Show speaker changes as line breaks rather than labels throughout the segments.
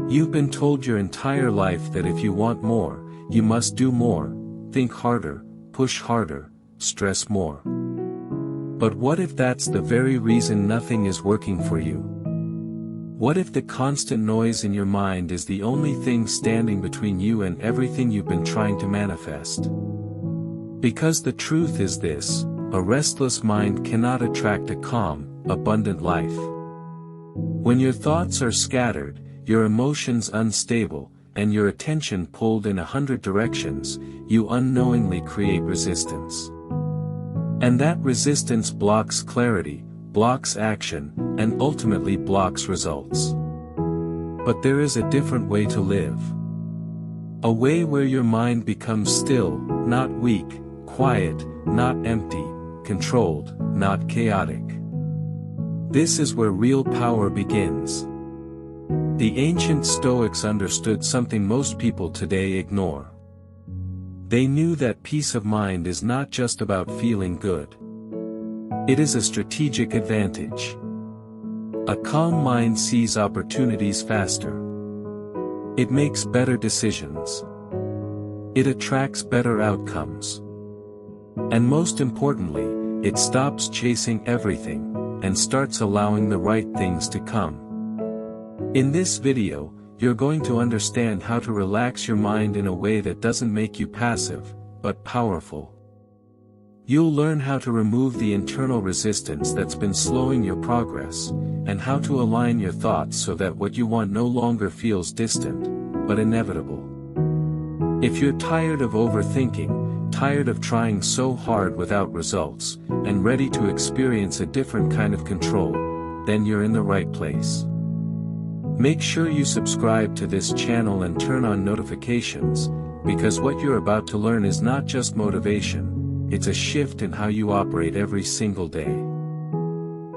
You've been told your entire life that if you want more, you must do more, think harder, push harder, stress more. But what if that's the very reason nothing is working for you? What if the constant noise in your mind is the only thing standing between you and everything you've been trying to manifest? Because the truth is this: a restless mind cannot attract a calm, abundant life. When your thoughts are scattered, your emotions unstable, and your attention pulled in 100 directions, you unknowingly create resistance. And that resistance blocks clarity, blocks action, and ultimately blocks results. But there is a different way to live. A way where your mind becomes still, not weak, quiet, not empty, controlled, not chaotic. This is where real power begins. The ancient Stoics understood something most people today ignore. They knew that peace of mind is not just about feeling good. It is a strategic advantage. A calm mind sees opportunities faster. It makes better decisions. It attracts better outcomes. And most importantly, it stops chasing everything, and starts allowing the right things to come. In this video, you're going to understand how to relax your mind in a way that doesn't make you passive, but powerful. You'll learn how to remove the internal resistance that's been slowing your progress, and how to align your thoughts so that what you want no longer feels distant, but inevitable. If you're tired of overthinking, tired of trying so hard without results, and ready to experience a different kind of control, then you're in the right place. Make sure you subscribe to this channel and turn on notifications, because what you're about to learn is not just motivation, it's a shift in how you operate every single day.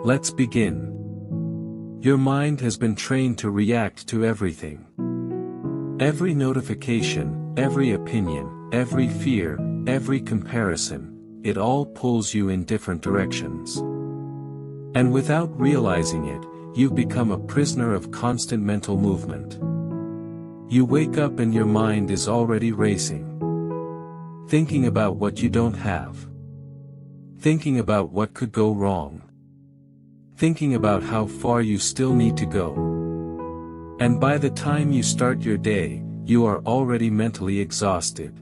Let's begin. Your mind has been trained to react to everything. Every notification, every opinion, every fear, every comparison, it all pulls you in different directions. And without realizing it, you've become a prisoner of constant mental movement. You wake up and your mind is already racing. Thinking about what you don't have. Thinking about what could go wrong. Thinking about how far you still need to go. And by the time you start your day, you are already mentally exhausted.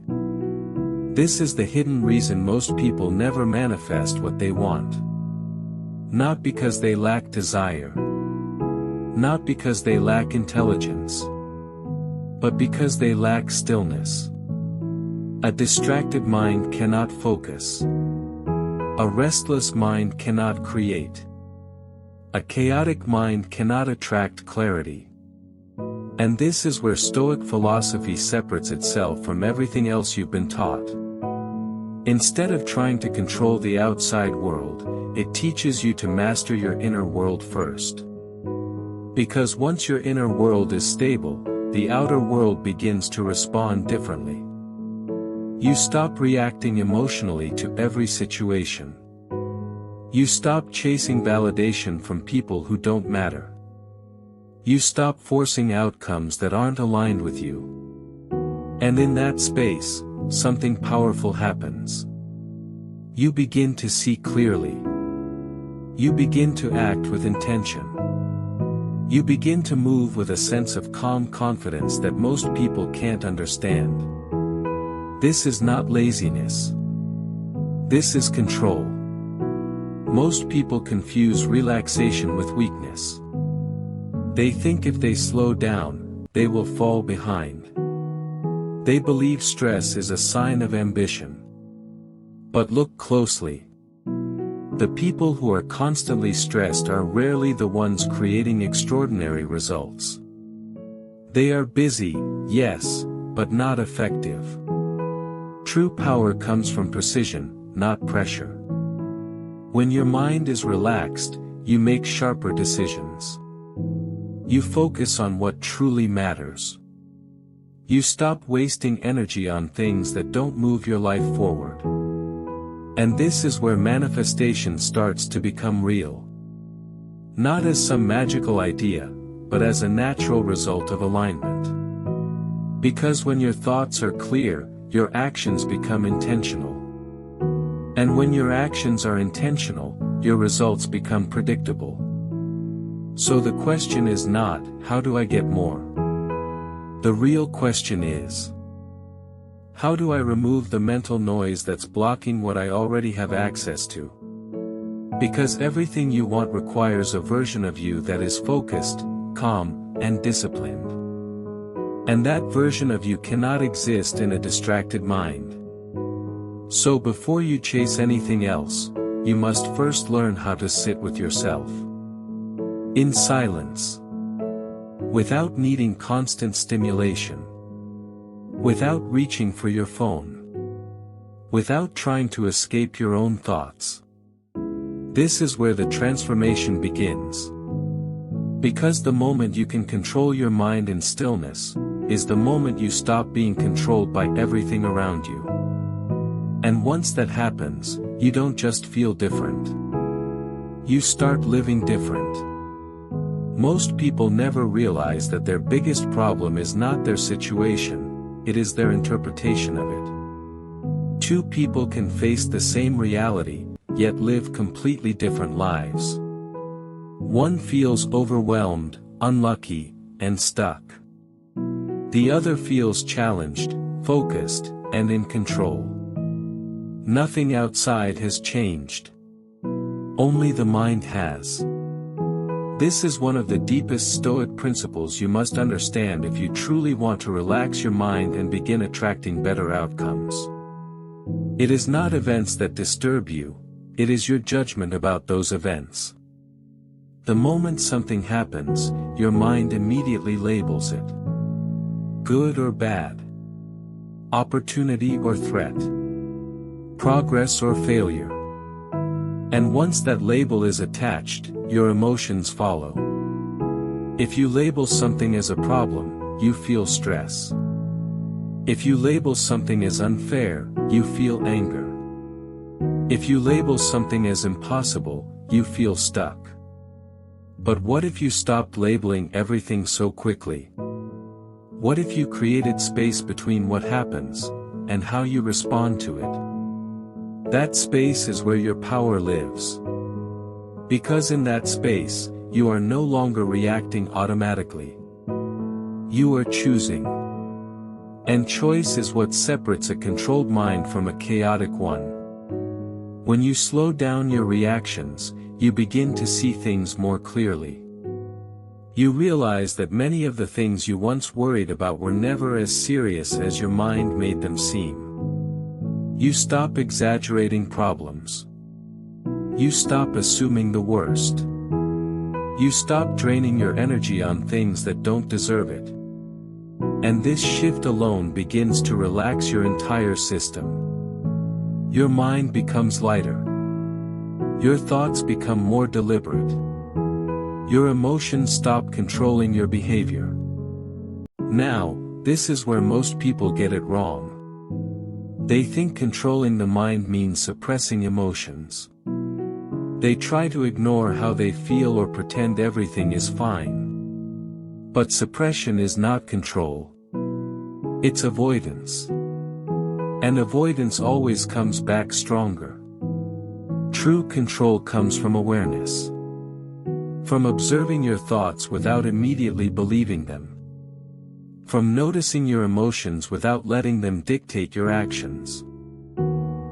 This is the hidden reason most people never manifest what they want. Not because they lack desire. Not because they lack intelligence. But because they lack stillness. A distracted mind cannot focus. A restless mind cannot create. A chaotic mind cannot attract clarity. And this is where Stoic philosophy separates itself from everything else you've been taught. Instead of trying to control the outside world, it teaches you to master your inner world first. Because once your inner world is stable, the outer world begins to respond differently. You stop reacting emotionally to every situation. You stop chasing validation from people who don't matter. You stop forcing outcomes that aren't aligned with you. And in that space, something powerful happens. You begin to see clearly. You begin to act with intention. You begin to move with a sense of calm confidence that most people can't understand. This is not laziness. This is control. Most people confuse relaxation with weakness. They think if they slow down, they will fall behind. They believe stress is a sign of ambition. But look closely. The people who are constantly stressed are rarely the ones creating extraordinary results. They are busy, yes, but not effective. True power comes from precision, not pressure. When your mind is relaxed, you make sharper decisions. You focus on what truly matters. You stop wasting energy on things that don't move your life forward. And this is where manifestation starts to become real. Not as some magical idea, but as a natural result of alignment. Because when your thoughts are clear, your actions become intentional. And when your actions are intentional, your results become predictable. So the question is not, how do I get more? The real question is, how do I remove the mental noise that's blocking what I already have access to? Because everything you want requires a version of you that is focused, calm, and disciplined. And that version of you cannot exist in a distracted mind. So before you chase anything else, you must first learn how to sit with yourself. In silence. Without needing constant stimulation. Without reaching for your phone. Without trying to escape your own thoughts. This is where the transformation begins. Because the moment you can control your mind in stillness, is the moment you stop being controlled by everything around you. And once that happens, you don't just feel different. You start living different. Most people never realize that their biggest problem is not their situation, it is their interpretation of it. Two people can face the same reality, yet live completely different lives. One feels overwhelmed, unlucky, and stuck. The other feels challenged, focused, and in control. Nothing outside has changed. Only the mind has. This is one of the deepest Stoic principles you must understand if you truly want to relax your mind and begin attracting better outcomes. It is not events that disturb you, it is your judgment about those events. The moment something happens, your mind immediately labels it. Good or bad. Opportunity or threat. Progress or failure. And once that label is attached, your emotions follow. If you label something as a problem, you feel stress. If you label something as unfair, you feel anger. If you label something as impossible, you feel stuck. But what if you stopped labeling everything so quickly? What if you created space between what happens, and how you respond to it? That space is where your power lives. Because in that space, you are no longer reacting automatically. You are choosing. And choice is what separates a controlled mind from a chaotic one. When you slow down your reactions, you begin to see things more clearly. You realize that many of the things you once worried about were never as serious as your mind made them seem. You stop exaggerating problems. You stop assuming the worst. You stop draining your energy on things that don't deserve it. And this shift alone begins to relax your entire system. Your mind becomes lighter. Your thoughts become more deliberate. Your emotions stop controlling your behavior. Now, this is where most people get it wrong. They think controlling the mind means suppressing emotions. They try to ignore how they feel or pretend everything is fine. But suppression is not control. It's avoidance. And avoidance always comes back stronger. True control comes from awareness. From observing your thoughts without immediately believing them. From noticing your emotions without letting them dictate your actions.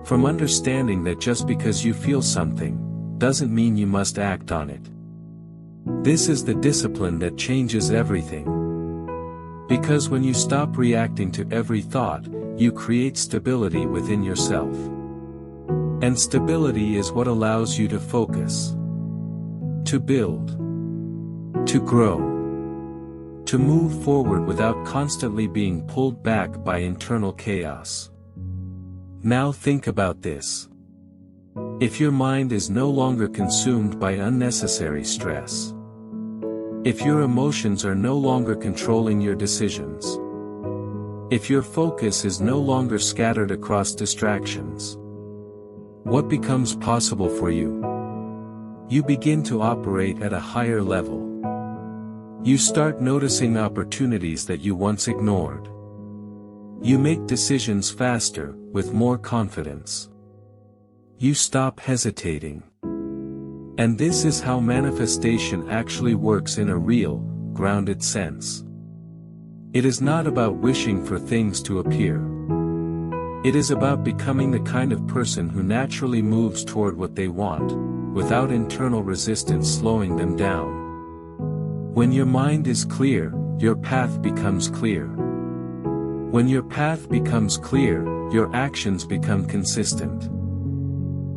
From understanding that just because you feel something, doesn't mean you must act on it. This is the discipline that changes everything. Because when you stop reacting to every thought, you create stability within yourself. And stability is what allows you to focus. To build. To grow. To move forward without constantly being pulled back by internal chaos. Now think about this. If your mind is no longer consumed by unnecessary stress. If your emotions are no longer controlling your decisions. If your focus is no longer scattered across distractions. What becomes possible for you? You begin to operate at a higher level. You start noticing opportunities that you once ignored. You make decisions faster, with more confidence. You stop hesitating. And this is how manifestation actually works in a real, grounded sense. It is not about wishing for things to appear. It is about becoming the kind of person who naturally moves toward what they want, without internal resistance slowing them down. When your mind is clear, your path becomes clear. When your path becomes clear, your actions become consistent.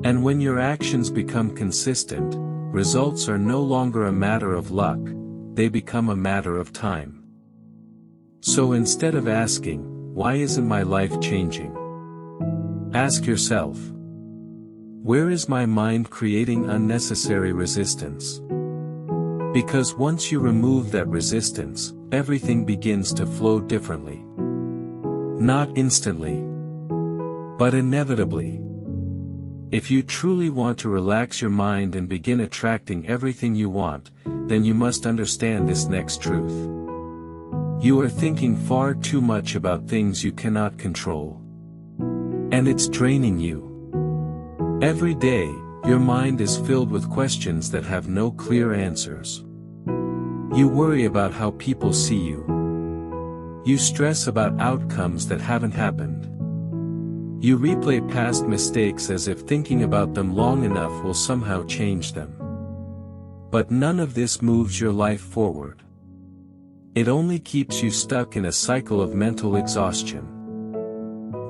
And when your actions become consistent, results are no longer a matter of luck, they become a matter of time. So instead of asking, "Why isn't my life changing?" ask yourself, "Where is my mind creating unnecessary resistance?" Because once you remove that resistance, everything begins to flow differently. Not instantly, but inevitably. If you truly want to relax your mind and begin attracting everything you want, then you must understand this next truth. You are thinking far too much about things you cannot control. And it's draining you. Every day, your mind is filled with questions that have no clear answers. You worry about how people see you. You stress about outcomes that haven't happened. You replay past mistakes as if thinking about them long enough will somehow change them. But none of this moves your life forward. It only keeps you stuck in a cycle of mental exhaustion.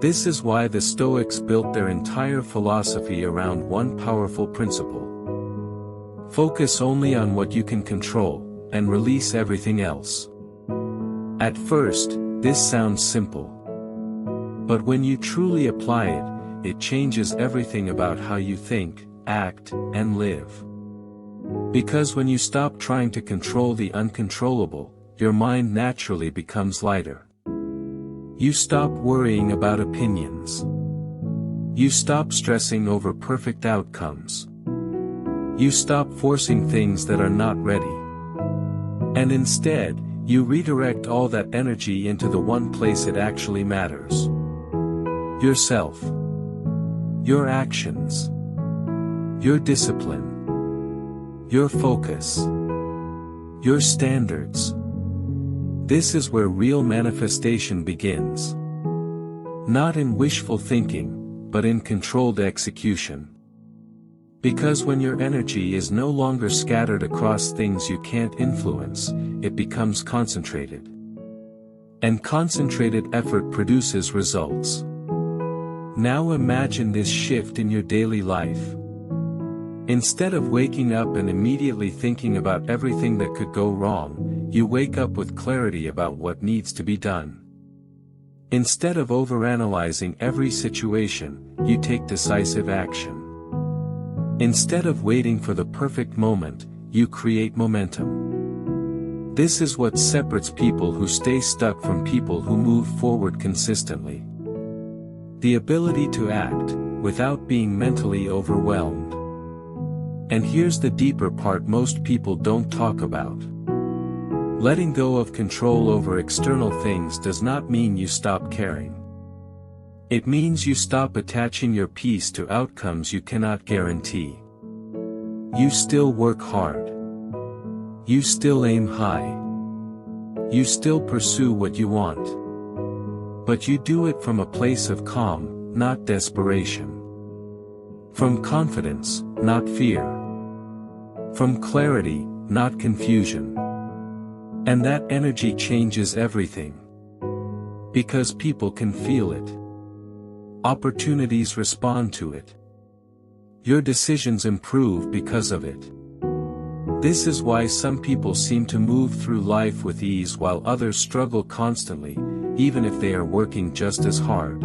This is why the Stoics built their entire philosophy around one powerful principle. Focus only on what you can control, and release everything else. At first, this sounds simple. But when you truly apply it, it changes everything about how you think, act, and live. Because when you stop trying to control the uncontrollable, your mind naturally becomes lighter. You stop worrying about opinions. You stop stressing over perfect outcomes. You stop forcing things that are not ready. And instead, you redirect all that energy into the one place it actually matters. Yourself. Your actions. Your discipline. Your focus. Your standards. This is where real manifestation begins. Not in wishful thinking, but in controlled execution. Because when your energy is no longer scattered across things you can't influence, it becomes concentrated. And concentrated effort produces results. Now imagine this shift in your daily life. Instead of waking up and immediately thinking about everything that could go wrong, you wake up with clarity about what needs to be done. Instead of overanalyzing every situation, you take decisive action. Instead of waiting for the perfect moment, you create momentum. This is what separates people who stay stuck from people who move forward consistently. The ability to act, without being mentally overwhelmed. And here's the deeper part most people don't talk about. Letting go of control over external things does not mean you stop caring. It means you stop attaching your peace to outcomes you cannot guarantee. You still work hard. You still aim high. You still pursue what you want. But you do it from a place of calm, not desperation. From confidence, not fear. From clarity, not confusion. And that energy changes everything. Because people can feel it. Opportunities respond to it. Your decisions improve because of it. This is why some people seem to move through life with ease while others struggle constantly, even if they are working just as hard.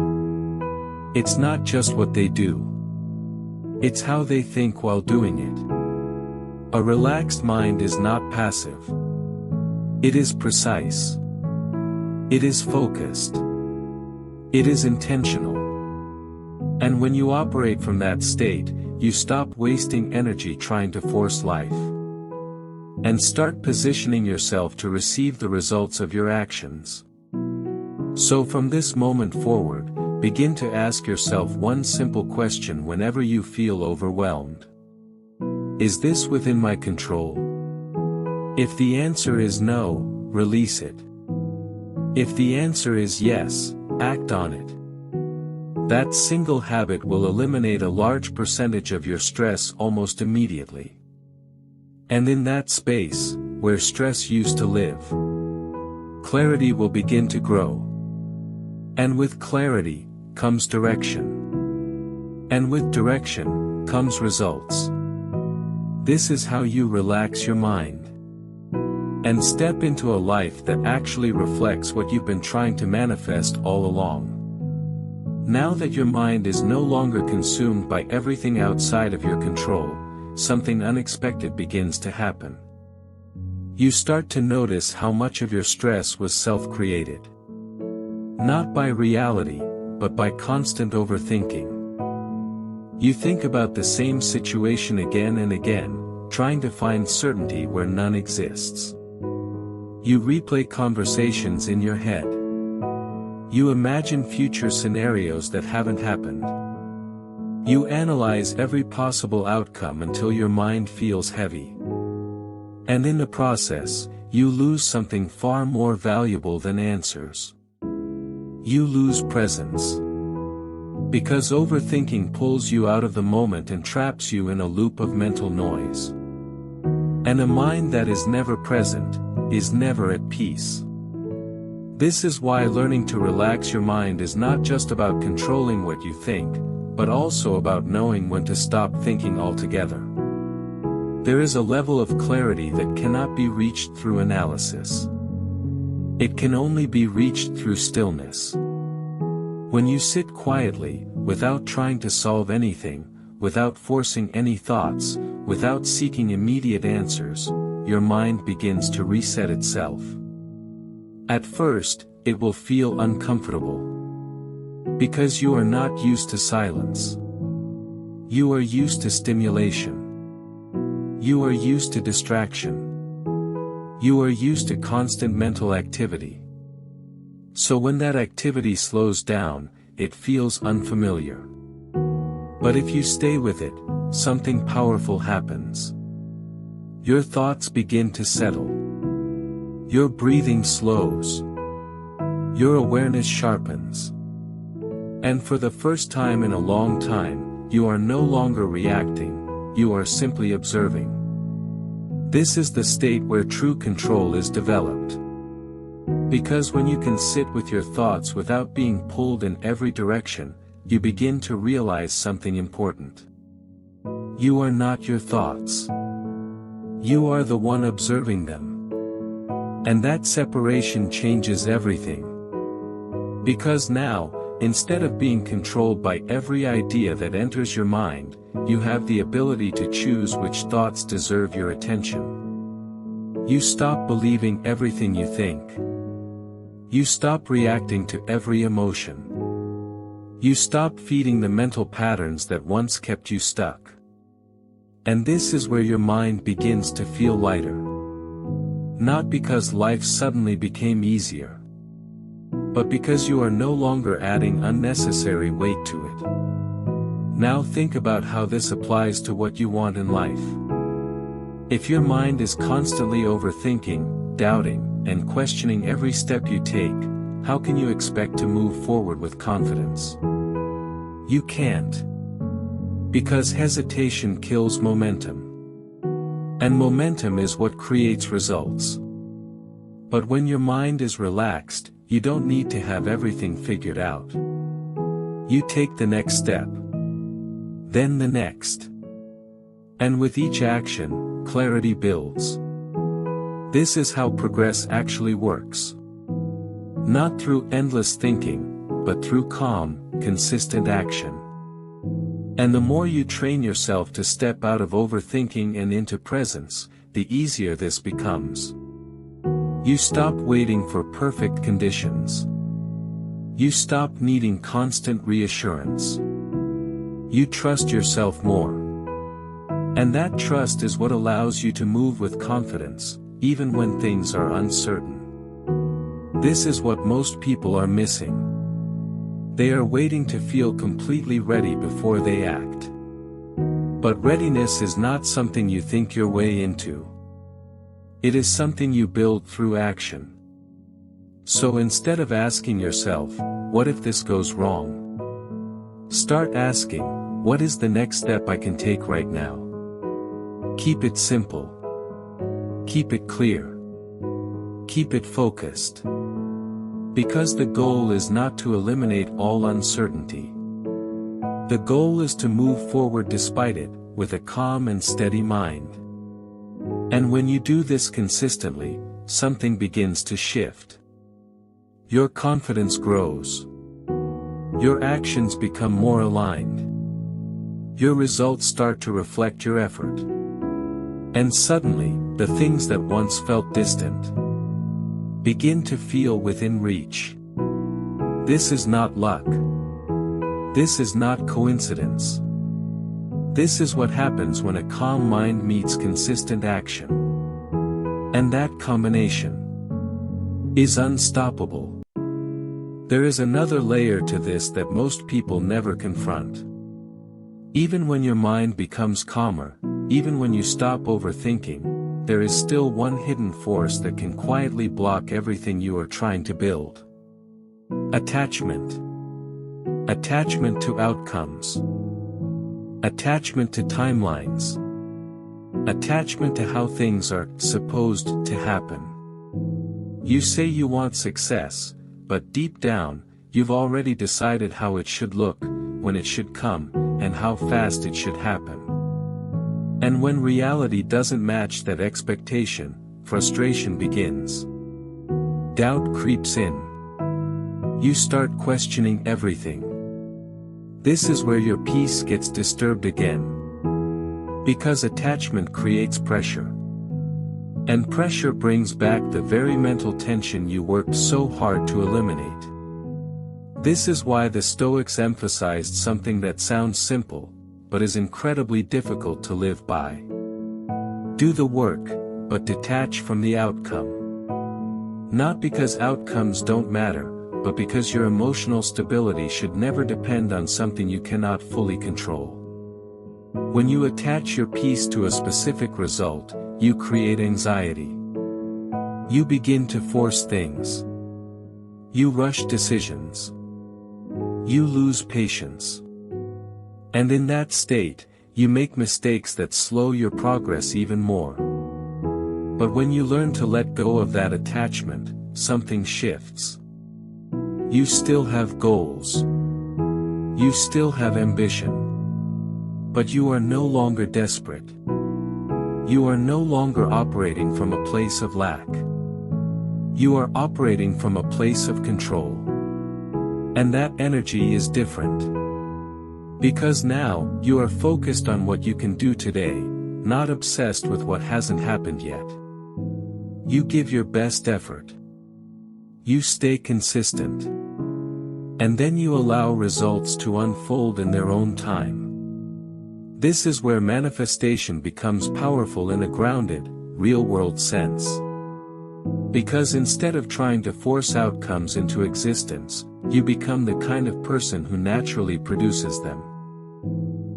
It's not just what they do. It's how they think while doing it. A relaxed mind is not passive. It is precise. It is focused. It is intentional. And when you operate from that state, you stop wasting energy trying to force life. and start positioning yourself to receive the results of your actions. So from this moment forward, begin to ask yourself one simple question whenever you feel overwhelmed. Is this within my control? If the answer is no, release it. If the answer is yes, act on it. That single habit will eliminate a large percentage of your stress almost immediately. And in that space, where stress used to live, clarity will begin to grow. And with clarity, comes direction. And with direction, comes results. This is how you relax your mind. And step into a life that actually reflects what you've been trying to manifest all along. Now that your mind is no longer consumed by everything outside of your control, something unexpected begins to happen. You start to notice how much of your stress was self-created. Not by reality, but by constant overthinking. You think about the same situation again and again, trying to find certainty where none exists. You replay conversations in your head. You imagine future scenarios that haven't happened. You analyze every possible outcome until your mind feels heavy. And in the process, you lose something far more valuable than answers. You lose presence. Because overthinking pulls you out of the moment and traps you in a loop of mental noise. And a mind that is never present, is never at peace. This is why learning to relax your mind is not just about controlling what you think, but also about knowing when to stop thinking altogether. There is a level of clarity that cannot be reached through analysis. It can only be reached through stillness. When you sit quietly, without trying to solve anything, without forcing any thoughts, without seeking immediate answers, your mind begins to reset itself. At first, it will feel uncomfortable. Because you are not used to silence. You are used to stimulation. You are used to distraction. You are used to constant mental activity. So when that activity slows down, it feels unfamiliar. But if you stay with it, something powerful happens. Your thoughts begin to settle. Your breathing slows. Your awareness sharpens. And for the first time in a long time, you are no longer reacting, you are simply observing. This is the state where true control is developed. Because when you can sit with your thoughts without being pulled in every direction, you begin to realize something important. You are not your thoughts. You are the one observing them. And that separation changes everything. Because now, instead of being controlled by every idea that enters your mind, you have the ability to choose which thoughts deserve your attention. You stop believing everything you think. You stop reacting to every emotion. You stop feeding the mental patterns that once kept you stuck. And this is where your mind begins to feel lighter. Not because life suddenly became easier, but because you are no longer adding unnecessary weight to it. Now think about how this applies to what you want in life. If your mind is constantly overthinking, doubting, and questioning every step you take, how can you expect to move forward with confidence? You can't. Because hesitation kills momentum. And momentum is what creates results. But when your mind is relaxed, you don't need to have everything figured out. You take the next step. Then the next. And with each action, clarity builds. This is how progress actually works. Not through endless thinking, but through calm, consistent action. And the more you train yourself to step out of overthinking and into presence, the easier this becomes. You stop waiting for perfect conditions. You stop needing constant reassurance. You trust yourself more. And that trust is what allows you to move with confidence, even when things are uncertain. This is what most people are missing. They are waiting to feel completely ready before they act. But readiness is not something you think your way into. It is something you build through action. So instead of asking yourself, what if this goes wrong? Start asking, what is the next step I can take right now? Keep it simple. Keep it clear. Keep it focused. Because the goal is not to eliminate all uncertainty. The goal is to move forward despite it, with a calm and steady mind. And when you do this consistently, something begins to shift. Your confidence grows. Your actions become more aligned. Your results start to reflect your effort. And suddenly, the things that once felt distant begin to feel within reach. This is not luck. This is not coincidence. This is what happens when a calm mind meets consistent action. And that combination is unstoppable. There is another layer to this that most people never confront. Even when your mind becomes calmer, even when you stop overthinking, there is still one hidden force that can quietly block everything you are trying to build. Attachment. Attachment to outcomes. Attachment to timelines. Attachment to how things are supposed to happen. You say you want success, but deep down, you've already decided how it should look, when it should come, and how fast it should happen. And when reality doesn't match that expectation, frustration begins. Doubt creeps in. You start questioning everything. This is where your peace gets disturbed again. Because attachment creates pressure. And pressure brings back the very mental tension you worked so hard to eliminate. This is why the Stoics emphasized something that sounds simple, but is incredibly difficult to live by. Do the work, but detach from the outcome. Not because outcomes don't matter, but because your emotional stability should never depend on something you cannot fully control. When you attach your peace to a specific result, you create anxiety. You begin to force things. You rush decisions. You lose patience. And in that state, you make mistakes that slow your progress even more. But when you learn to let go of that attachment, something shifts. You still have goals. You still have ambition. But you are no longer desperate. You are no longer operating from a place of lack. You are operating from a place of control. And that energy is different. Because now, you are focused on what you can do today, not obsessed with what hasn't happened yet. You give your best effort. You stay consistent. And then you allow results to unfold in their own time. This is where manifestation becomes powerful in a grounded, real-world sense. Because instead of trying to force outcomes into existence, you become the kind of person who naturally produces them.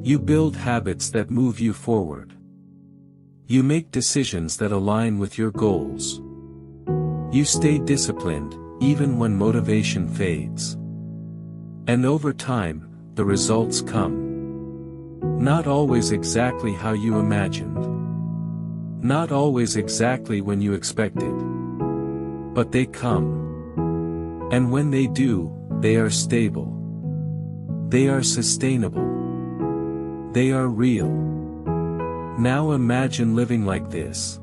You build habits that move you forward. You make decisions that align with your goals. You stay disciplined, even when motivation fades. And over time, the results come. Not always exactly how you imagined. Not always exactly when you expected. But they come. And when they do, they are stable. They are sustainable. They are real. Now imagine living like this.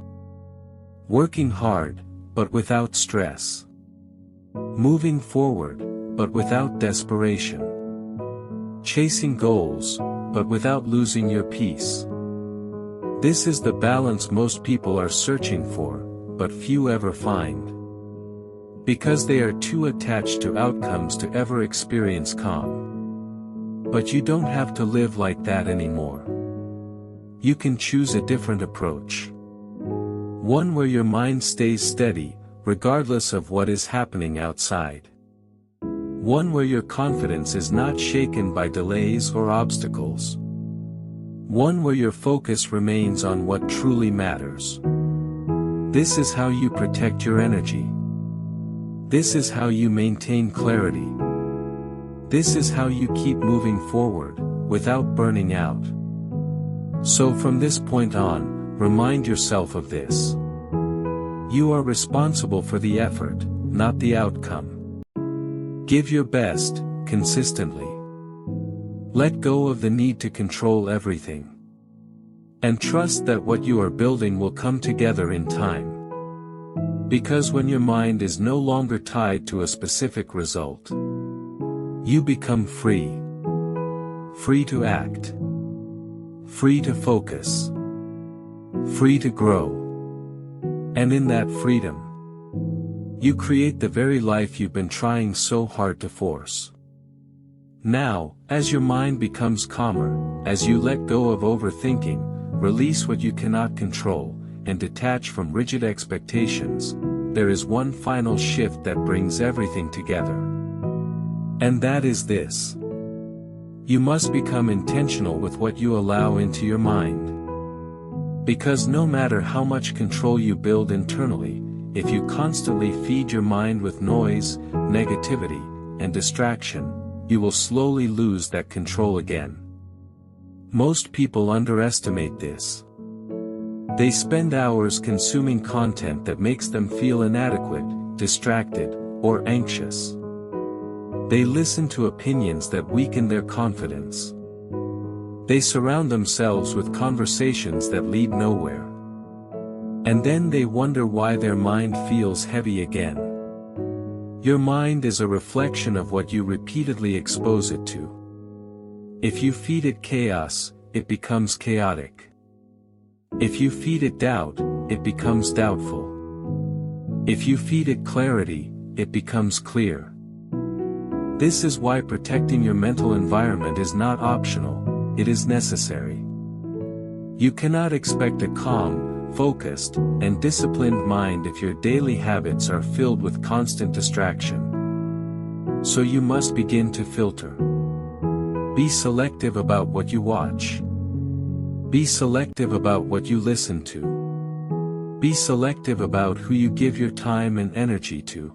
Working hard, but without stress. Moving forward, but without desperation. Chasing goals, but without losing your peace. This is the balance most people are searching for, but few ever find. Because they are too attached to outcomes to ever experience calm. But you don't have to live like that anymore. you can choose a different approach. One where your mind stays steady, regardless of what is happening outside. One where your confidence is not shaken by delays or obstacles. One where your focus remains on what truly matters. This is how you protect your energy. This is how you maintain clarity. This is how you keep moving forward, without burning out. So from this point on, remind yourself of this. You are responsible for the effort, not the outcome. Give your best, consistently. Let go of the need to control everything. And trust that what you are building will come together in time. Because when your mind is no longer tied to a specific result, you become free. Free to act. Free to focus. Free to grow. And in that freedom, you create the very life you've been trying so hard to force. Now, as your mind becomes calmer, as you let go of overthinking, release what you cannot control, and detach from rigid expectations, there is one final shift that brings everything together. And that is this. You must become intentional with what you allow into your mind. Because no matter how much control you build internally, if you constantly feed your mind with noise, negativity, and distraction, you will slowly lose that control again. Most people underestimate this. They spend hours consuming content that makes them feel inadequate, distracted, or anxious. They listen to opinions that weaken their confidence. They surround themselves with conversations that lead nowhere. And then they wonder why their mind feels heavy again. Your mind is a reflection of what you repeatedly expose it to. If you feed it chaos, it becomes chaotic. If you feed it doubt, it becomes doubtful. If you feed it clarity, it becomes clear. This is why protecting your mental environment is not optional, it is necessary. You cannot expect a calm, focused, and disciplined mind if your daily habits are filled with constant distraction. So you must begin to filter. Be selective about what you watch. Be selective about what you listen to. Be selective about who you give your time and energy to.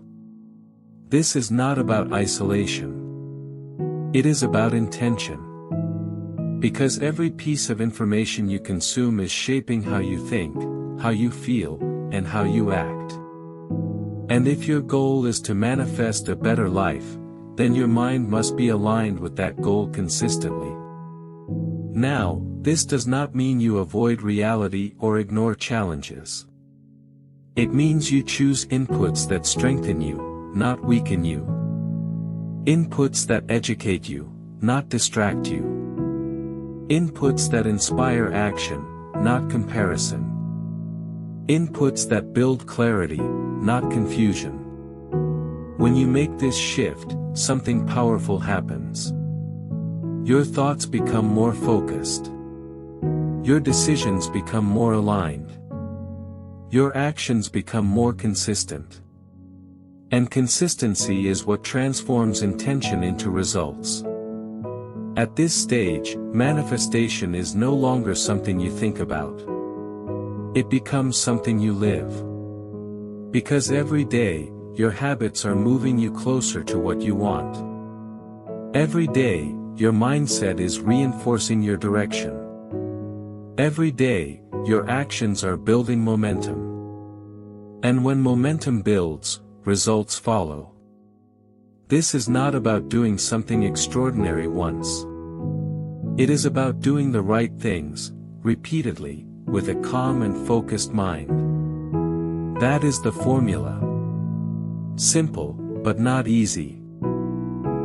This is not about isolation. It is about intention. Because every piece of information you consume is shaping how you think, how you feel, and how you act. And if your goal is to manifest a better life, then your mind must be aligned with that goal consistently. Now, this does not mean you avoid reality or ignore challenges. It means you choose inputs that strengthen you, not weaken you. Inputs that educate you, not distract you. Inputs that inspire action, not comparison. Inputs that build clarity, not confusion. When you make this shift, something powerful happens. Your thoughts become more focused. Your decisions become more aligned. Your actions become more consistent. And consistency is what transforms intention into results. At this stage, manifestation is no longer something you think about. It becomes something you live. Because every day, your habits are moving you closer to what you want. Every day, your mindset is reinforcing your direction. Every day, your actions are building momentum. And when momentum builds, results follow. This is not about doing something extraordinary once. It is about doing the right things, repeatedly, with a calm and focused mind. That is the formula. Simple, but not easy.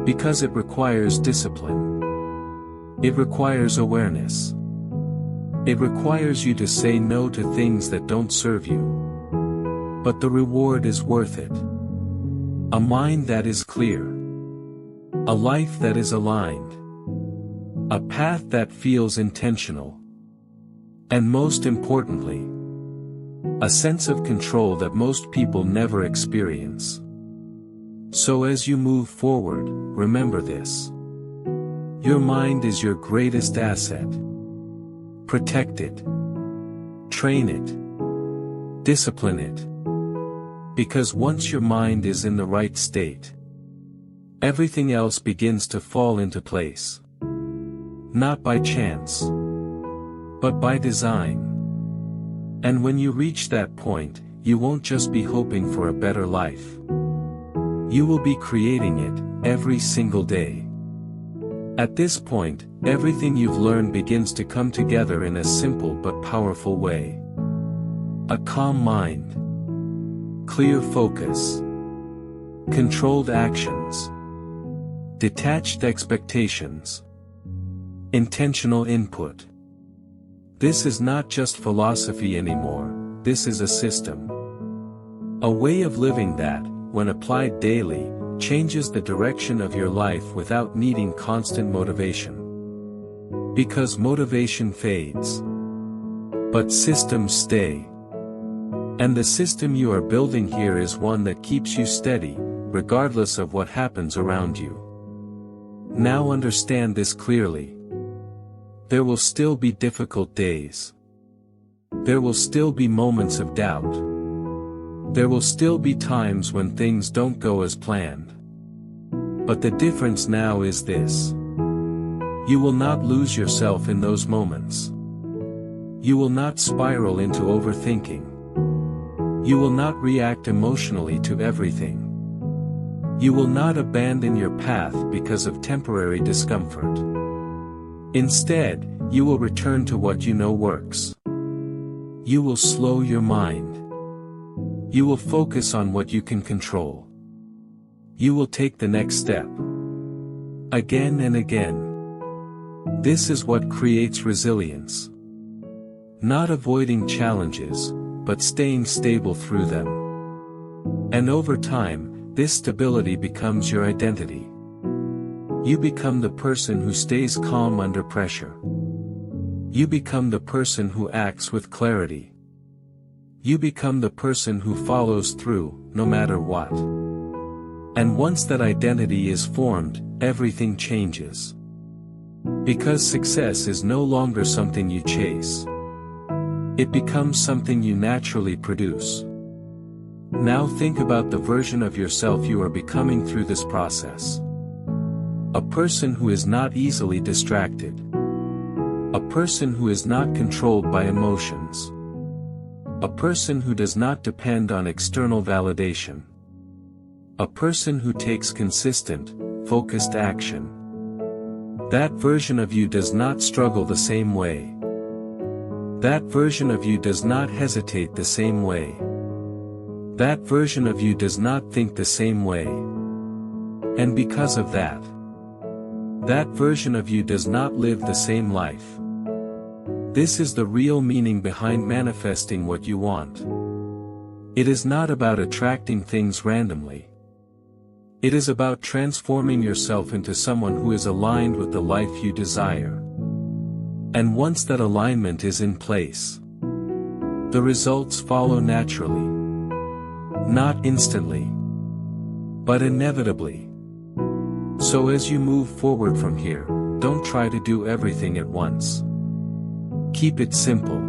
Because it requires discipline. It requires awareness. It requires you to say no to things that don't serve you. But the reward is worth it. A mind that is clear. A life that is aligned. A path that feels intentional. And most importantly, a sense of control that most people never experience. So as you move forward, remember this. Your mind is your greatest asset. Protect it. Train it. Discipline it. Because once your mind is in the right state, everything else begins to fall into place. Not by chance, but by design. And when you reach that point, you won't just be hoping for a better life. You will be creating it, every single day. At this point, everything you've learned begins to come together in a simple but powerful way. A calm mind. Clear focus. Controlled actions. Detached expectations. Intentional input. This is not just philosophy anymore, this is a system. A way of living that, when applied daily, changes the direction of your life without needing constant motivation. Because motivation fades. But systems stay. And the system you are building here is one that keeps you steady, regardless of what happens around you. Now understand this clearly. There will still be difficult days. There will still be moments of doubt. There will still be times when things don't go as planned. But the difference now is this. You will not lose yourself in those moments. You will not spiral into overthinking. You will not react emotionally to everything. You will not abandon your path because of temporary discomfort. Instead, you will return to what you know works. You will slow your mind. You will focus on what you can control. You will take the next step. Again and again. This is what creates resilience. Not avoiding challenges, but staying stable through them. And over time, this stability becomes your identity. You become the person who stays calm under pressure. You become the person who acts with clarity. You become the person who follows through, no matter what. And once that identity is formed, everything changes. Because success is no longer something you chase. It becomes something you naturally produce. Now think about the version of yourself you are becoming through this process. A person who is not easily distracted. A person who is not controlled by emotions. A person who does not depend on external validation. A person who takes consistent, focused action. That version of you does not struggle the same way. That version of you does not hesitate the same way. That version of you does not think the same way. And because of that, that version of you does not live the same life. This is the real meaning behind manifesting what you want. It is not about attracting things randomly. It is about transforming yourself into someone who is aligned with the life you desire. And once that alignment is in place, the results follow naturally. Not instantly, but inevitably. So as you move forward from here, don't try to do everything at once. Keep it simple.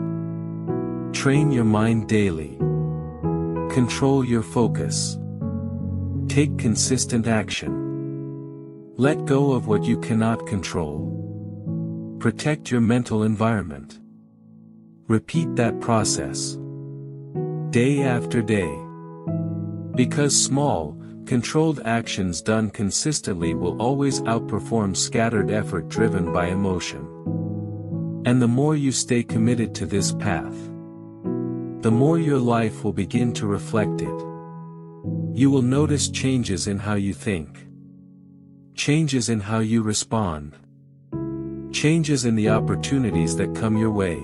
Train your mind daily. Control your focus. Take consistent action. Let go of what you cannot control. Protect your mental environment. Repeat that process. Day after day. Because small, controlled actions done consistently will always outperform scattered effort driven by emotion. And the more you stay committed to this path, the more your life will begin to reflect it. You will notice changes in how you think. Changes in how you respond. Changes in the opportunities that come your way.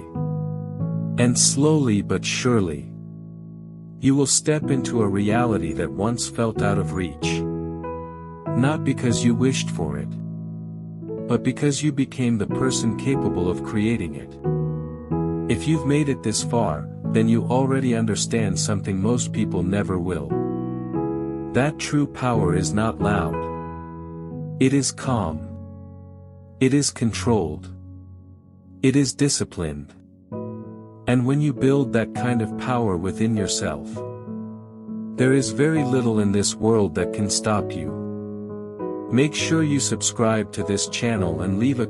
And slowly but surely, you will step into a reality that once felt out of reach. Not because you wished for it, but because you became the person capable of creating it. If you've made it this far, then you already understand something most people never will. That true power is not loud. It is calm. It is controlled. It is disciplined. And when you build that kind of power within yourself, there is very little in this world that can stop you. Make sure you subscribe to this channel and leave a